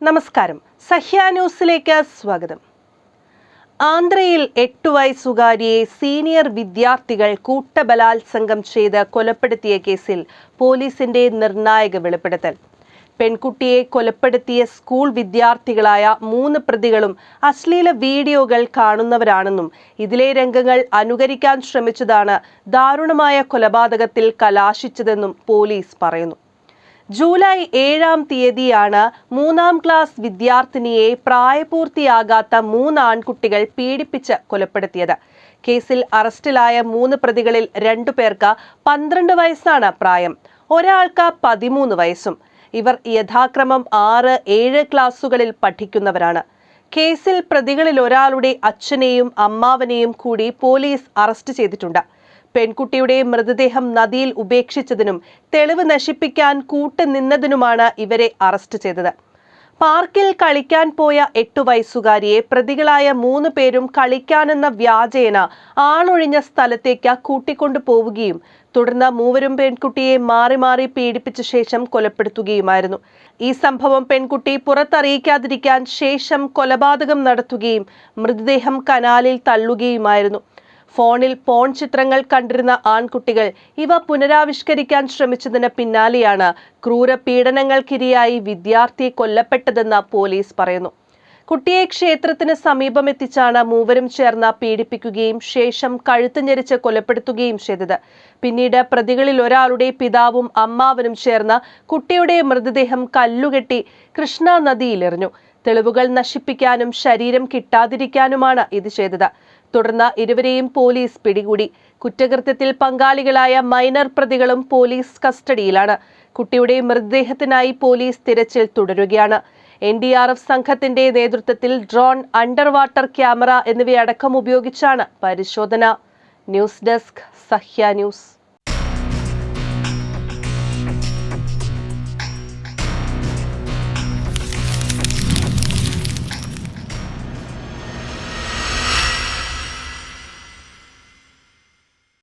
നമസ്കാരം. സഹ്യ ന്യൂസിലേക്ക് സ്വാഗതം. ആന്ധ്രയിൽ 8 വയസ്സുകാരിയെ സീനിയർ വിദ്യാർത്ഥികൾ കൂട്ടബലാത്സംഗം ചെയ്ത് കൊലപ്പെടുത്തിയ കേസിൽ പോലീസിന്റെ നിർണായക വെളിപ്പെടുത്തൽ. പെൺകുട്ടിയെ കൊലപ്പെടുത്തിയ സ്കൂൾ വിദ്യാർത്ഥികളായ 3 പ്രതികളും അശ്ലീല വീഡിയോകൾ കാണുന്നവരാണെന്നും ഇതിലെ രംഗങ്ങൾ അനുകരിക്കാൻ ശ്രമിച്ചതാണ് ദാരുണമായ കൊലപാതകത്തിൽ കലാശിച്ചതെന്നും പോലീസ് പറയുന്നു. ജൂലൈ 7-ാം തീയതിയാണ് 3-ാം ക്ലാസ് വിദ്യാർത്ഥിനിയെ പ്രായപൂർത്തിയാകാത്ത 3 ആൺകുട്ടികൾ പീഡിപ്പിച്ച് കൊലപ്പെടുത്തിയത്. കേസിൽ അറസ്റ്റിലായ 3 പ്രതികളിൽ 2 പേർക്ക് 12 വയസ്സാണ് പ്രായം, ഒരാൾക്ക് 13 വയസ്സും. ഇവർ യഥാക്രമം 6, 7 ക്ലാസുകളിൽ പഠിക്കുന്നവരാണ്. കേസിൽ പ്രതികളിൽ ഒരാളുടെ അച്ഛനെയും അമ്മാവനെയും കൂടി പോലീസ് അറസ്റ്റ് ചെയ്തിട്ടുണ്ട്. പെൺകുട്ടിയുടെ മൃതദേഹം നദിയിൽ ഉപേക്ഷിച്ചതിനും തെളിവ് നശിപ്പിക്കാൻ കൂട്ടുനിന്നതിനുമാണ് ഇവരെ അറസ്റ്റ് ചെയ്തത്. പാർക്കിൽ കളിക്കാൻ പോയ 8 വയസ്സുകാരിയെ പ്രതികളായ 3 പേരും കളിക്കാനെന്ന വ്യാജേന ആളൊഴിഞ്ഞ സ്ഥലത്തേക്ക് കൂട്ടിക്കൊണ്ടു പോവുകയും തുടർന്ന് മൂവരും പെൺകുട്ടിയെ മാറി മാറി പീഡിപ്പിച്ച ശേഷം കൊലപ്പെടുത്തുകയുമായിരുന്നു. ഈ സംഭവം പെൺകുട്ടി പുറത്തറിയിക്കാതിരിക്കാൻ ശേഷം കൊലപാതകം നടത്തുകയും മൃതദേഹം കനാലിൽ തള്ളുകയുമായിരുന്നു. ഫോണിൽ പോൺ ചിത്രങ്ങൾ കണ്ടിരുന്ന ആൺകുട്ടികൾ ഇവ പുനരാവിഷ്കരിക്കാൻ ശ്രമിച്ചതിന് പിന്നാലെയാണ് ക്രൂര പീഡനങ്ങൾക്കിരയായി വിദ്യാർത്ഥിയെ കൊല്ലപ്പെട്ടതെന്ന് പോലീസ് പറയുന്നു. കുട്ടിയെ ക്ഷേത്രത്തിന് സമീപമെത്തിച്ചാണ് മൂവരും ചേർന്ന് പീഡിപ്പിക്കുകയും ശേഷം കഴുത്ത് ഞെരിച്ച് കൊലപ്പെടുത്തുകയും ചെയ്തത്. പിന്നീട് പ്രതികളിൽ ഒരാളുടെ പിതാവും അമ്മാവനും ചേർന്ന് കുട്ടിയുടെ മൃതദേഹം കല്ലുകെട്ടി കൃഷ്ണ നദിയിലെറിഞ്ഞു. തെളിവുകൾ നശിപ്പിക്കാനും ശരീരം കിട്ടാതിരിക്കാനുമാണ് ഇത് ചെയ്തത്. തുടർന്ന് ഇരുവരെയും പോലീസ് പിടികൂടി. കുറ്റകൃത്യത്തിൽ പങ്കാളികളായ മൈനർ പ്രതികളും പോലീസ് കസ്റ്റഡിയിലാണ്. കുട്ടിയുടെ മൃതദേഹത്തിനായി പോലീസ് തിരച്ചിൽ തുടരുകയാണ്. NDRF സംഘത്തിന്റെ നേതൃത്വത്തിൽ ഡ്രോൺ, അണ്ടർ വാട്ടർ ക്യാമറ എന്നിവയടക്കം ഉപയോഗിച്ചാണ് പരിശോധന. News desk, Sahya news.